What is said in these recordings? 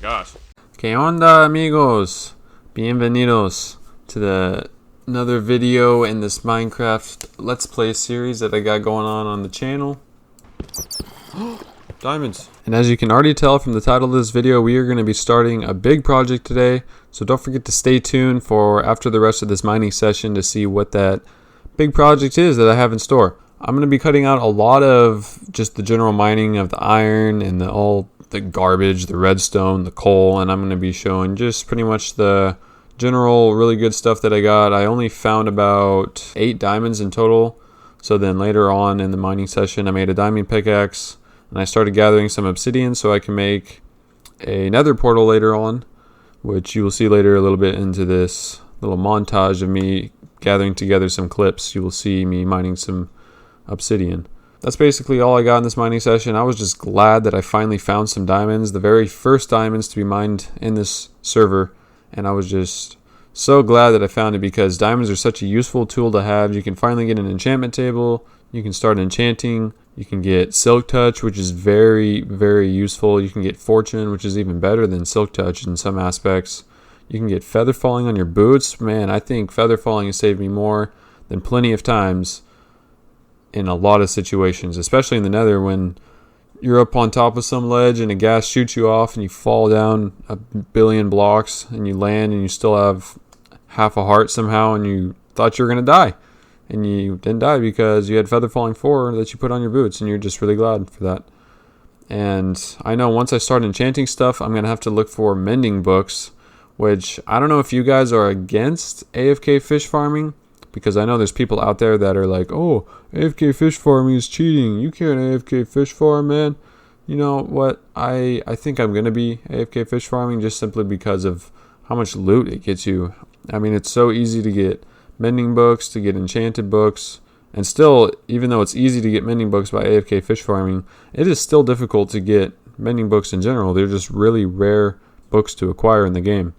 my gosh. ¿Qué onda, amigos? Bienvenidos to another video in this Minecraft Let's Play series that I got going on the channel. Diamonds. And as you can already tell from the title of this video, we are going to be starting a big project today. So don't forget to stay tuned for after the rest of this mining session to see what that big project is that I have in store. I'm going to be cutting out a lot of just the general mining of the iron and all the garbage, the redstone, the coal, and I'm going to be showing just pretty much the general really good stuff that I got. I only found about 8 diamonds in total. So then later on in the mining session, I made a diamond pickaxe and I started gathering some obsidian so I can make a nether portal later on, which you will see later a little bit into this little montage of me gathering together some clips. You will see me mining some obsidian. That's basically all I got in this mining session. I was just glad that I finally found some diamonds, the very first diamonds to be mined in this server, and I was just so glad that I found it because diamonds are such a useful tool to have. You can finally get an enchantment table, you can start enchanting, you can get silk touch, which is very, very useful. You can get fortune, which is even better than silk touch in some aspects. You can get feather falling on your boots. Man, I think feather falling has saved me more than plenty of times in a lot of situations, especially in the nether when you're up on top of some ledge and a gas shoots you off and you fall down a billion blocks and you land and you still have half a heart somehow and you thought you were going to die and you didn't die because you had feather falling 4 that you put on your boots, and you're just really glad for that. And I know once I start enchanting stuff, I'm going to have to look for mending books, which I don't know if you guys are against AFK fish farming, because I know there's people out there that are like, oh, AFK fish farming is cheating. You can't AFK fish farm, man. You know what? I think I'm going to be AFK fish farming just simply because of how much loot it gets you. I mean, it's so easy to get mending books, to get enchanted books. And still, even though it's easy to get mending books by AFK fish farming, it is still difficult to get mending books in general. They're just really rare books to acquire in the game.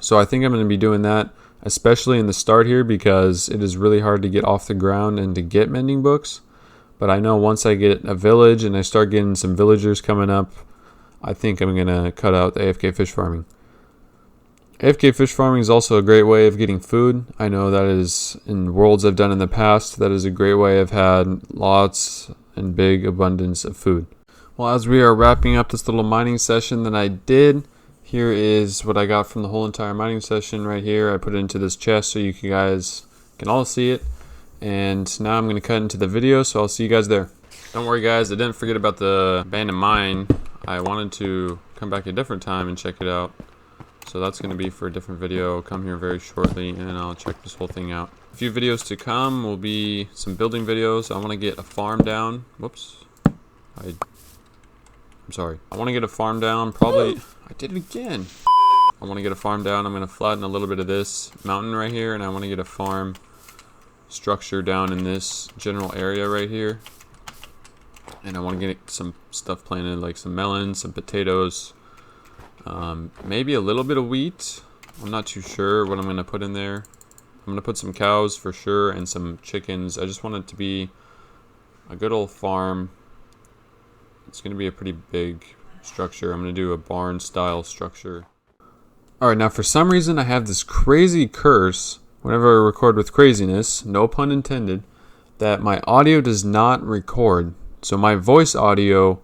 So I think I'm going to be doing that, especially in the start here, because it is really hard to get off the ground and to get mending books. But I know once I get a village and I start getting some villagers coming up, I think I'm going to cut out the AFK fish farming. AFK fish farming is also a great way of getting food. I know that is in worlds I've done in the past, that is a great way I've had lots and big abundance of food. Well, as we are wrapping up this little mining session that I did, here is what I got from the whole entire mining session right here. I put it into this chest so you guys can all see it. And now I'm going to cut into the video, so I'll see you guys there. Don't worry guys, I didn't forget about the abandoned mine. I wanted to come back a different time and check it out. So that's going to be for a different video. I'll come here very shortly and I'll check this whole thing out. A few videos to come will be some building videos. I want to get a farm down. Whoops. I'm sorry. I want to get a farm down. Probably... I did it again. I want to get a farm down. I'm going to flatten a little bit of this mountain right here, and I want to get a farm structure down in this general area right here. And I want to get some stuff planted, like some melons, some potatoes, maybe a little bit of wheat. I'm not too sure what I'm going to put in there. I'm going to put some cows for sure and some chickens. I just want it to be a good old farm. It's going to be a pretty big structure. I'm going to do a barn style structure. Alright, now for some reason I have this crazy curse whenever I record with craziness, no pun intended, that my audio does not record. So my voice audio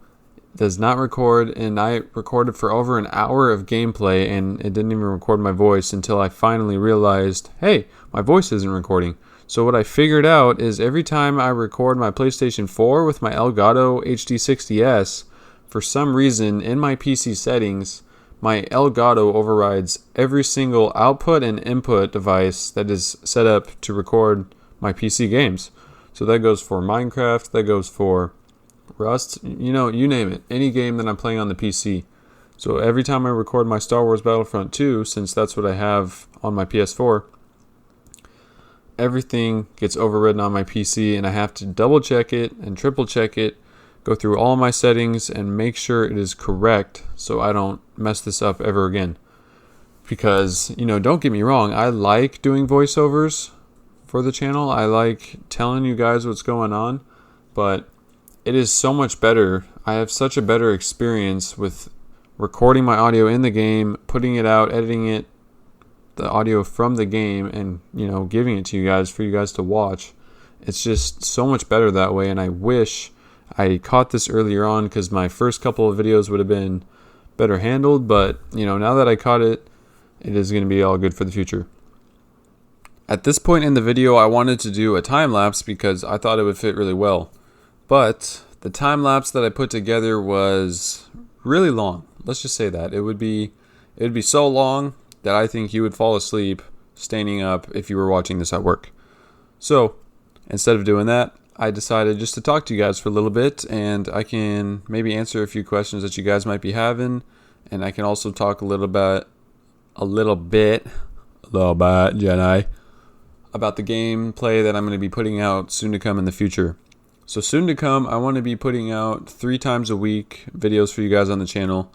does not record, and I recorded for over an hour of gameplay and it didn't even record my voice until I finally realized, hey, my voice isn't recording. So what I figured out is every time I record my PlayStation 4 with my Elgato HD60S, for some reason, in my PC settings, my Elgato overrides every single output and input device that is set up to record my PC games. So that goes for Minecraft, that goes for Rust, you know, you name it. Any game that I'm playing on the PC. So every time I record my Star Wars Battlefront 2, since that's what I have on my PS4, everything gets overridden on my PC, and I have to double check it and triple check it, go through all my settings and make sure it is correct so I don't mess this up ever again. Because, you know, don't get me wrong, I like doing voiceovers for the channel. I like telling you guys what's going on, but it is so much better. I have such a better experience with recording my audio in the game, putting it out, editing it, the audio from the game, and giving it to you guys for you guys to watch. It's just so much better that way, and I wish I caught this earlier on, because my first couple of videos would have been better handled. But now that I caught it, it is going to be all good for the future. At this point in the video, I wanted to do a time lapse because I thought it would fit really well, but the time lapse that I put together was really long. Let's just say that it would be so long that I think you would fall asleep standing up if you were watching this at work. So instead of doing that, I decided just to talk to you guys for a little bit, and I can maybe answer a few questions that you guys might be having, and I can also talk a little bit, Jenny, about the gameplay that I'm going to be putting out soon to come in the future. So soon to come, I want to be putting out 3 times a week videos for you guys on the channel,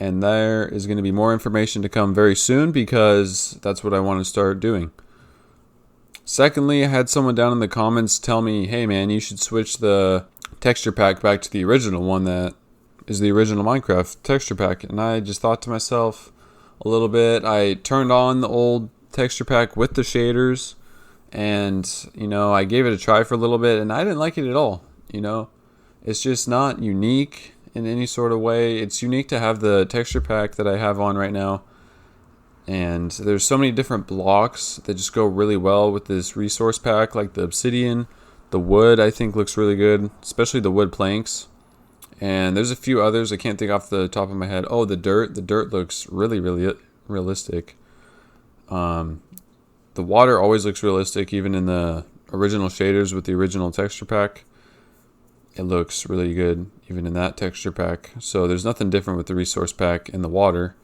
and there is going to be more information to come very soon because that's what I want to start doing. Secondly, I had someone down in the comments tell me, hey man, you should switch the texture pack back to the original one that is the original Minecraft texture pack. And I just thought to myself a little bit. I turned on the old texture pack with the shaders, and I gave it a try for a little bit, and I didn't like it at all. It's just not unique in any sort of way. It's unique to have the texture pack that I have on right now, and there's so many different blocks that just go really well with this resource pack, like the obsidian. The wood I think looks really good, especially the wood planks, and there's a few others I can't think off the top of my head. Oh, the dirt looks really realistic. The water always looks realistic, even in the original shaders with the original texture pack. It looks really good even in that texture pack. So there's nothing different with the resource pack and the water.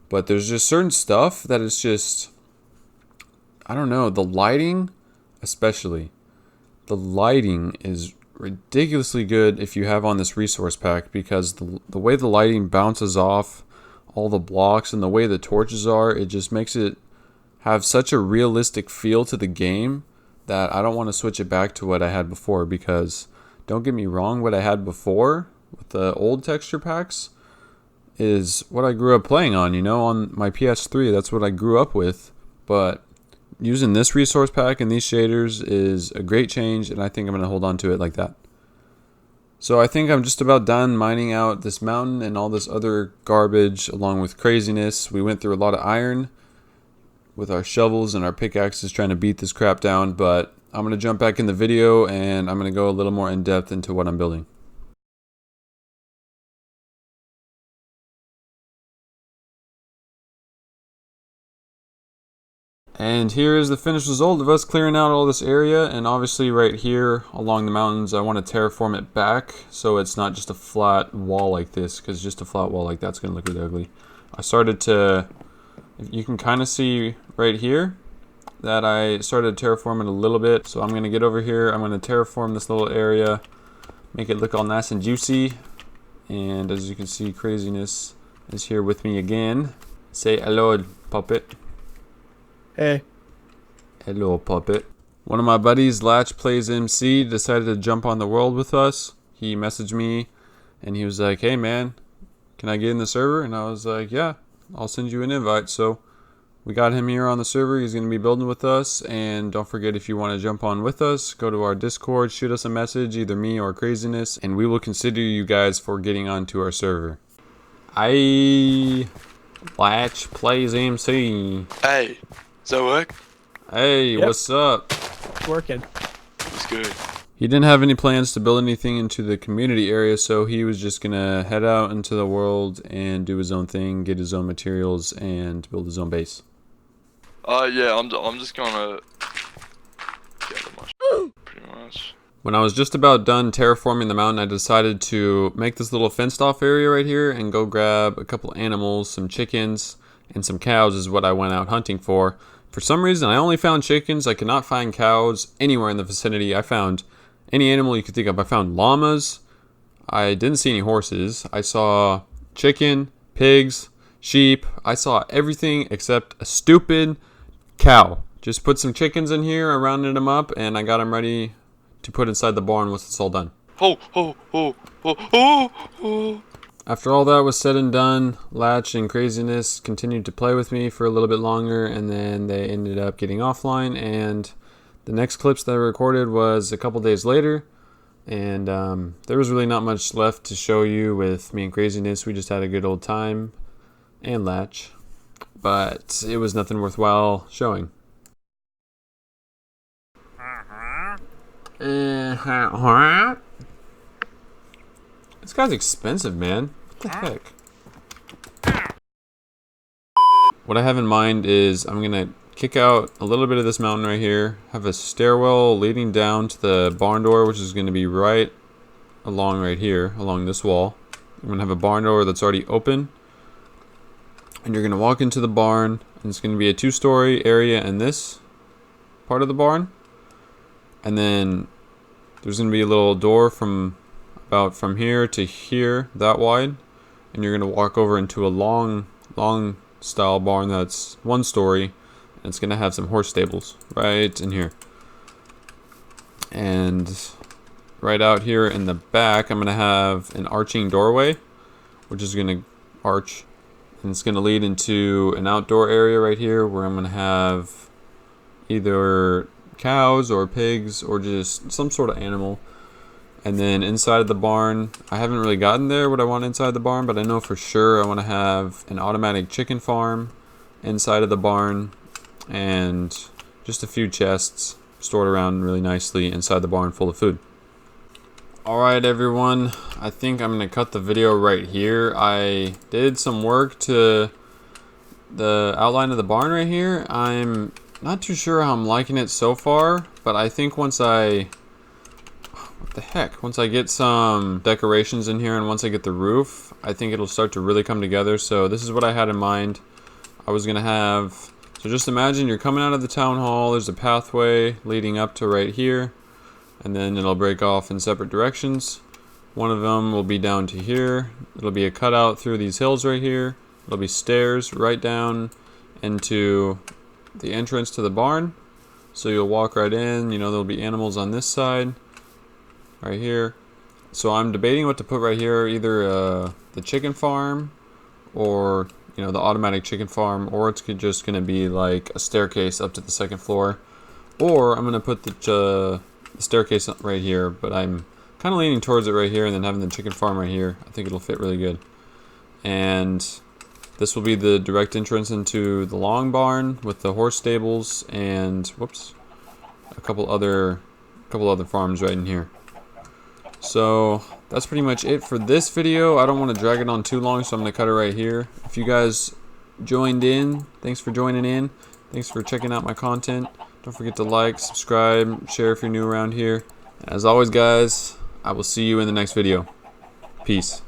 But there's just certain stuff that is just, I don't know, the lighting especially. The lighting is ridiculously good if you have on this resource pack, because the way the lighting bounces off all the blocks and the way the torches are, it just makes it have such a realistic feel to the game that I don't want to switch it back to what I had before. Because don't get me wrong, what I had before with the old texture packs is what I grew up playing on, on my PS3. That's what I grew up with. But using this resource pack and these shaders is a great change, and I think I'm going to hold on to it like that. So I think I'm just about done mining out this mountain and all this other garbage along with craziness. We went through a lot of iron with our shovels and our pickaxes trying to beat this crap down, but I'm going to jump back in the video and I'm going to go a little more in depth into what I'm building. And here is the finished result of us clearing out all this area, and obviously right here along the mountains I want to terraform it back so it's not just a flat wall like this, because just a flat wall like that's going to look really ugly. I started to, you can kind of see right here that I started to terraform it a little bit. So I'm going to get over here, I'm going to terraform this little area, make it look all nice and juicy. And as you can see, craziness is here with me again. Say hello, puppet. Hey. Hello, puppet. One of my buddies, Latch Plays MC, decided to jump on the world with us. He messaged me and he was like, hey man, can I get in the server? And I was like, yeah, I'll send you an invite. So we got him here on the server. He's going to be building with us. And don't forget, if you want to jump on with us, go to our Discord, shoot us a message, either me or Craziness, and we will consider you guys for getting onto our server. Latch Plays MC. Hey, does that work? Hey, Yep. What's up? Working. It's good. He didn't have any plans to build anything into the community area, so he was just gonna head out into the world and do his own thing, get his own materials, and build his own base. Yeah, I'm just gonna gather my pretty much. When I was just about done terraforming the mountain, I decided to make this little fenced off area right here and go grab a couple animals, some chickens, and some cows is what I went out hunting for. For some reason, I only found chickens. I could not find cows anywhere in the vicinity. I found any animal you could think of. I found llamas. I didn't see any horses. I saw chicken, pigs, sheep. I saw everything except a stupid cow. Just put some chickens in here. I rounded them up and I got them ready to put inside the barn once it's all done. Oh. After all that was said and done, Latch and Craziness continued to play with me for a little bit longer, and then they ended up getting offline, and the next clips that I recorded was a couple days later, and there was really not much left to show you with me and Craziness. We just had a good old time, and Latch, but it was nothing worthwhile showing. This guy's expensive, man. What the heck? What I have in mind is I'm gonna kick out a little bit of this mountain right here, have a stairwell leading down to the barn door, which is gonna be right along right here, along this wall. I'm gonna have a barn door that's already open, and you're gonna walk into the barn, and it's gonna be a 2-story area in this part of the barn, and then there's gonna be a little door from about from here to here, that wide, and you're gonna walk over into a long style barn that's 1 story, and it's gonna have some horse stables right in here. And right out here in the back, I'm gonna have an arching doorway, which is gonna arch, and it's gonna lead into an outdoor area right here where I'm gonna have either cows or pigs or just some sort of animal. And then inside of the barn, I haven't really gotten there what I want inside the barn, but I know for sure I want to have an automatic chicken farm inside of the barn, and just a few chests stored around really nicely inside the barn full of food. Alright everyone, I think I'm going to cut the video right here. I did some work to the outline of the barn right here. I'm not too sure how I'm liking it so far, but I think once I get some decorations in here and once I get the roof, I think it'll start to really come together. So this is what I had in mind. I was gonna have, so just imagine you're coming out of the town hall, there's a pathway leading up to right here, and then it'll break off in separate directions. One of them will be down to here. It'll be a cutout through these hills right here. It'll be stairs right down into the entrance to the barn. So you'll walk right in, you know, there'll be animals on this side right here. So I'm debating what to put right here, either the chicken farm, or you know, the automatic chicken farm, or it's just gonna be like a staircase up to the 2nd floor, or I'm gonna put the staircase right here, but I'm kind of leaning towards it right here, and then having the chicken farm right here. I think it'll fit really good. And this will be the direct entrance into the long barn with the horse stables and a couple other farms right in here. So that's pretty much it for this video. I don't want to drag it on too long, so I'm going to cut it right here. If you guys joined in, thanks for joining in. Thanks for checking out my content. Don't forget to like, subscribe, share if you're new around here. And as always guys, I will see you in the next video. Peace.